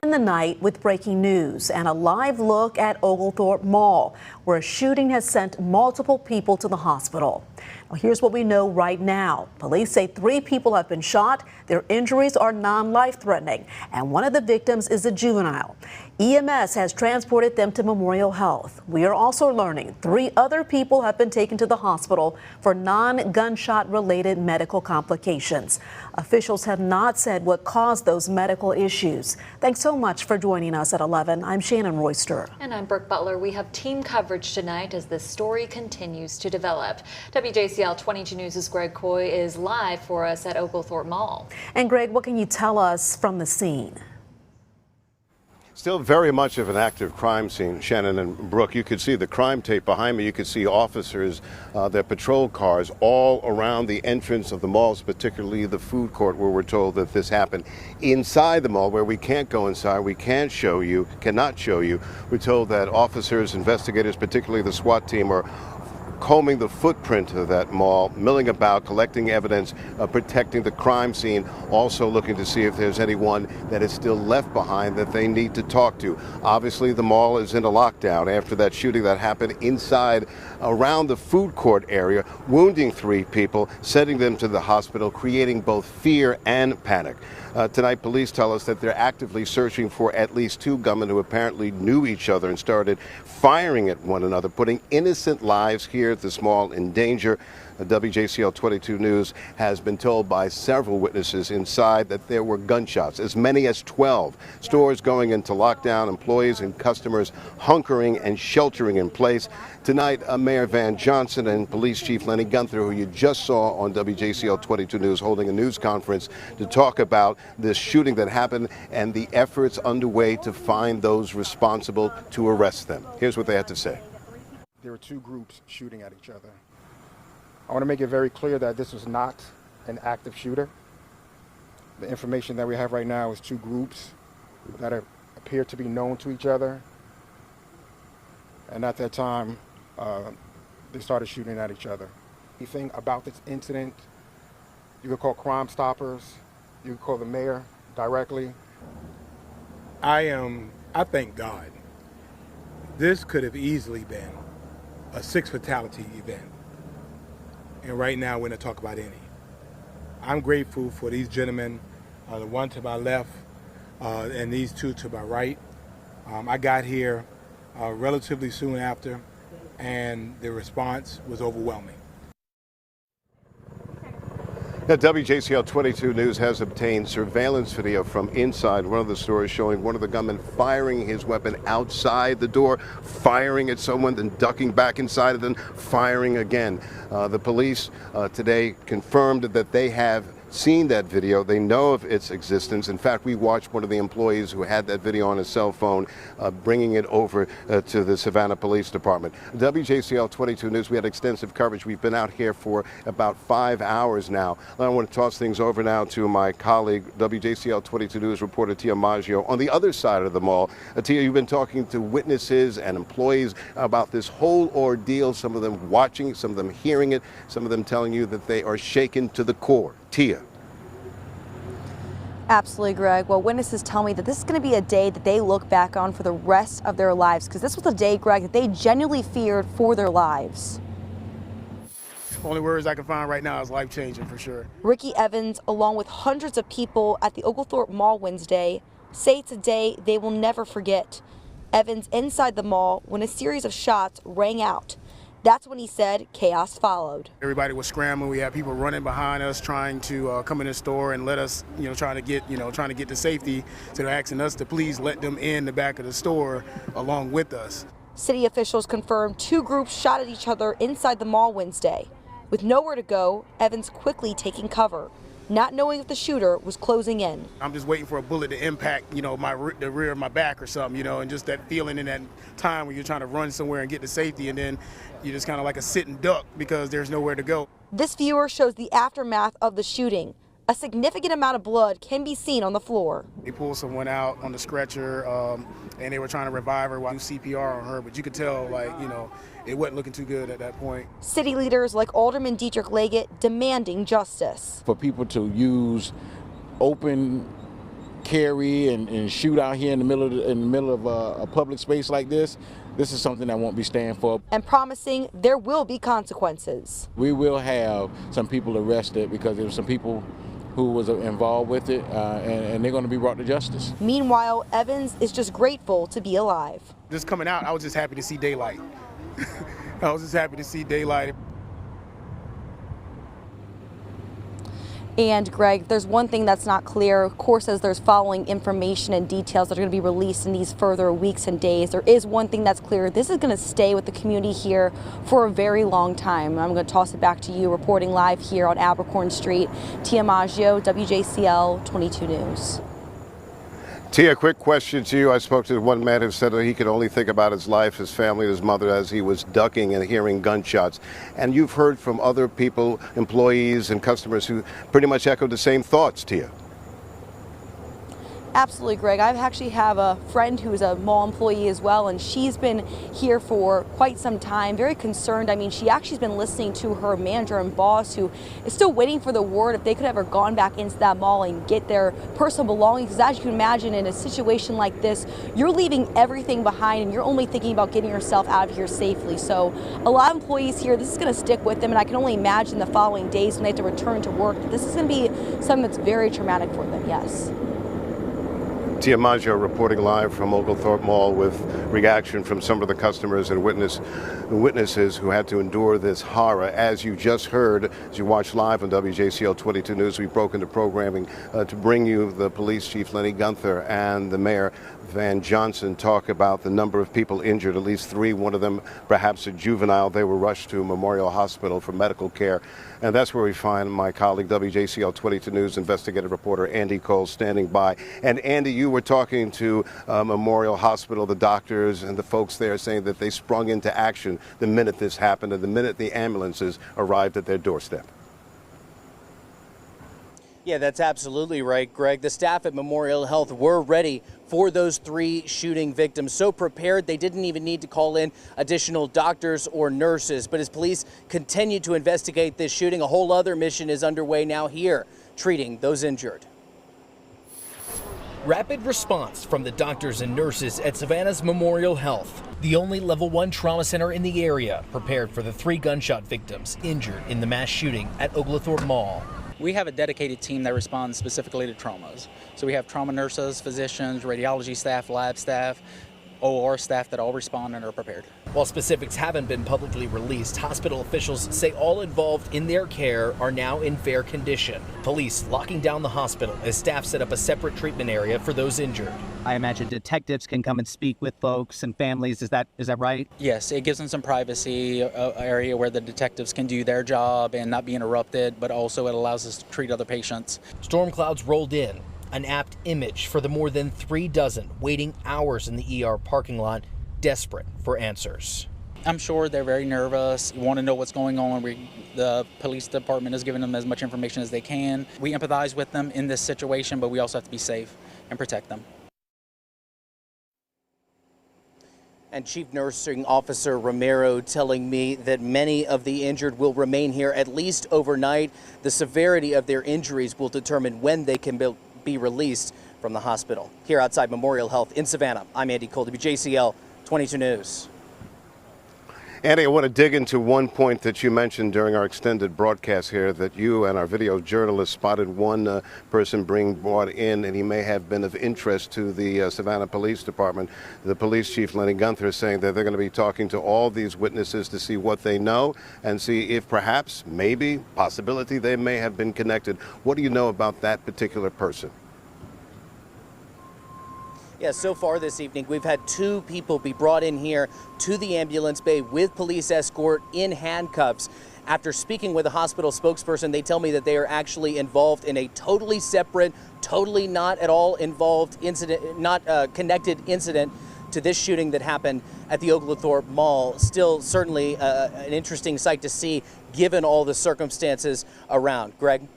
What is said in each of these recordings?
In the night with breaking news and a live look at Oglethorpe Mall, where a shooting has sent multiple people to the hospital. Well, here's what we know right now. Police say 3 people have been shot. Their injuries are non-life threatening, and one of the victims is a juvenile. EMS has transported them to Memorial Health. We are also learning 3 other people have been taken to the hospital for non-gunshot related medical complications. Officials have not said what caused those medical issues. Thanks so much for joining us at 11. I'm Shannon Royster. And I'm Brooke Butler. We have team coverage tonight as this story continues to develop. WJCL 22 News' Greg Coy is live for us at Oglethorpe Mall. And Greg, what can you tell us from the scene? Still very much of an active crime scene, Shannon and Brooke. You could see the crime tape behind me. You could see officers, their patrol cars all around the entrance of the malls, particularly the food court where we're told that this happened. Inside the mall, where we can't go inside, we cannot show you, we're told that officers, investigators, particularly the SWAT team, are combing the footprint of that mall, milling about, collecting evidence, protecting the crime scene, also looking to see if there's anyone that is still left behind that they need to talk to. Obviously, the mall is in a lockdown after that shooting that happened inside around the food court area, wounding 3 people, sending them to the hospital, creating both fear and panic. Tonight, police tell us that they're actively searching for at least 2 gunmen who apparently knew each other and started firing at one another, putting innocent lives here at this mall in danger. WJCL 22 News has been told by several witnesses inside that there were gunshots, as many as 12. Stores going into lockdown, employees and customers hunkering and sheltering in place. Tonight, Mayor Van Johnson and Police Chief Lenny Gunther, who you just saw on WJCL 22 News, holding a news conference to talk about this shooting that happened and the efforts underway to find those responsible to arrest them. Here's what they had to say. There were 2 groups shooting at each other. I want to make it very clear that this was not an active shooter. The information that we have right now is 2 groups that appear to be known to each other. And at that time, they started shooting at each other. Anything about this incident, you could call Crime Stoppers, you could call the mayor directly. I thank God. This could have easily been a 6 fatality event. And right now we're going to talk about any. I'm grateful for these gentlemen, the one to my left and these 2 to my right. I got here relatively soon after, and the response was overwhelming. Now, WJCL 22 News has obtained surveillance video from inside one of the stores showing one of the gunmen firing his weapon outside the door, firing at someone, then ducking back inside, and then firing again. The police today confirmed that they have seen that video. They know of its existence. In fact, we watched one of the employees who had that video on his cell phone bringing it over to the Savannah Police Department. WJCL 22 News, we had extensive coverage. We've been out here for about 5 hours now. I want to toss things over now to my colleague, WJCL 22 News reporter Tia Maggio on the other side of the mall. Tia, you've been talking to witnesses and employees about this whole ordeal, some of them watching, some of them hearing it, some of them telling you that they are shaken to the core. Tia. Absolutely, Greg. Well, witnesses tell me that this is going to be a day that they look back on for the rest of their lives, because this was a day, Greg, that they genuinely feared for their lives. Only words I can find right now is life-changing for sure. Ricky Evans, along with hundreds of people at the Oglethorpe Mall Wednesday, say it's a day they will never forget. Evans inside the mall when a series of shots rang out. That's when he said chaos followed. Everybody was scrambling. We had people running behind us trying to come in the store and let us, trying to get to safety. So they're asking us to please let them in the back of the store along with us. City officials confirmed 2 groups shot at each other inside the mall Wednesday. With nowhere to go, Evans quickly taking cover, not knowing if the shooter was closing in. I'm just waiting for a bullet to impact, the rear of my back or something, and just that feeling in that time when you're trying to run somewhere and get to safety, and then you're just kind of like a sitting duck because there's nowhere to go. This viewer shows the aftermath of the shooting. A significant amount of blood can be seen on the floor. They pulled someone out on the stretcher, and they were trying to revive her while doing CPR on her, but you could tell, it wasn't looking too good at that point. City leaders like Alderman Dietrich Leggett demanding justice. For people to use open carry and shoot out here in the middle of a public space like this, this is something I won't be standing for. And promising there will be consequences. We will have some people arrested because there were some people who was involved with it, and they're going to be brought to justice. Meanwhile, Evans is just grateful to be alive. Just coming out, I was just happy to see daylight. I was just happy to see daylight. And Greg, there's one thing that's not clear. Of course, as there's following information and details that are going to be released in these further weeks and days, there is one thing that's clear. This is going to stay with the community here for a very long time. I'm going to toss it back to you, reporting live here on Abercorn Street. Tia Maggio, WJCL 22 News. Tia, quick question to you. I spoke to one man who said that he could only think about his life, his family, his mother as he was ducking and hearing gunshots. And you've heard from other people, employees and customers who pretty much echoed the same thoughts, Tia. Absolutely, Greg. I actually have a friend who's a mall employee as well, and she's been here for quite some time, very concerned. I mean, she actually's been listening to her manager and boss, who is still waiting for the word if they could ever gone back into that mall and get their personal belongings. Because as you can imagine, in a situation like this, you're leaving everything behind and you're only thinking about getting yourself out of here safely. So a lot of employees here, this is going to stick with them, and I can only imagine the following days when they have to return to work. This is going to be something that's very traumatic for them, yes. Tia Maggio reporting live from Oglethorpe Mall with reaction from some of the customers and witnesses who had to endure this horror. As you just heard, as you watch live on WJCL 22 News, we broke into programming to bring you the police chief, Lenny Gunther, and the mayor, Van Johnson, talk about the number of people injured, at least 3, one of them perhaps a juvenile. They were rushed to Memorial Hospital for medical care. And that's where we find my colleague, WJCL 22 News investigative reporter Andy Cole, standing by. And Andy, you were talking to Memorial Hospital, the doctors and the folks there, saying that they sprung into action the minute this happened and the minute the ambulances arrived at their doorstep. Yeah, that's absolutely right, Greg. The staff at Memorial Health were ready for those 3 shooting victims. So prepared, they didn't even need to call in additional doctors or nurses. But as police continue to investigate this shooting, a whole other mission is underway now here, treating those injured. Rapid response from the doctors and nurses at Savannah's Memorial Health, the only level 1 trauma center in the area, prepared for the 3 gunshot victims injured in the mass shooting at Oglethorpe Mall. We have a dedicated team that responds specifically to traumas. So we have trauma nurses, physicians, radiology staff, lab staff, OR staff that all respond and are prepared. While specifics haven't been publicly released, hospital officials say all involved in their care are now in fair condition. Police locking down the hospital as staff set up a separate treatment area for those injured. I imagine detectives can come and speak with folks and families. Is that right? Yes, it gives them some privacy, an area where the detectives can do their job and not be interrupted, but also it allows us to treat other patients. Storm clouds rolled in. An apt image for the more than 3 dozen waiting hours in the ER parking lot, desperate for answers. I'm sure they're very nervous, want to know what's going on. The police department is giving them as much information as they can. We empathize with them in this situation, but we also have to be safe and protect them. And Chief Nursing Officer Romero telling me that many of the injured will remain here at least overnight. The severity of their injuries will determine when they can be released from the hospital. Here outside Memorial Health in Savannah, I'm Andy Cole, WJCL 22 News. Andy, I want to dig into one point that you mentioned during our extended broadcast here, that you and our video journalist spotted one person being brought in, and he may have been of interest to the Savannah Police Department. The police chief, Lenny Gunther, is saying that they're going to be talking to all these witnesses to see what they know and see if perhaps, maybe, possibility they may have been connected. What do you know about that particular person? Yes, so far this evening, we've had 2 people be brought in here to the ambulance bay with police escort in handcuffs. After speaking with a hospital spokesperson, they tell me that they are actually involved in a totally separate, totally not at all involved incident, not connected incident to this shooting that happened at the Oglethorpe Mall. Still, certainly an interesting sight to see, given all the circumstances around. Greg?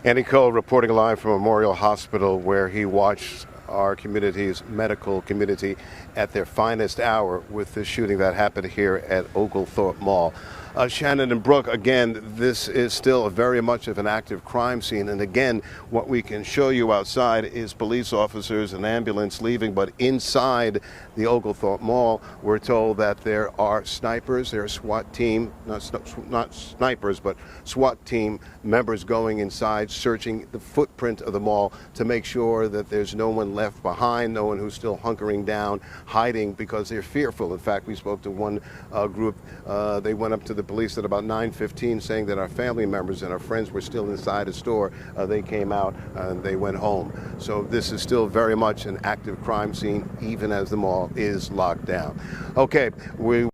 Andy Cole reporting live from Memorial Hospital, where he watched our community's medical community at their finest hour with this shooting that happened here at Oglethorpe Mall. Shannon and Brooke, again, this is still very much of an active crime scene. And again, what we can show you outside is police officers and ambulance leaving. But inside the Oglethorpe Mall, we're told that there are snipers, there are SWAT team, not snipers, but SWAT team members going inside, searching the footprint of the mall to make sure that there's no one left behind, no one who's still hunkering down, hiding because they're fearful. In fact, we spoke to one group. They went up to the police at about 9:15 saying that our family members and our friends were still inside a store. They came out and they went home. So this is still very much an active crime scene, even as the mall is locked down. Okay, we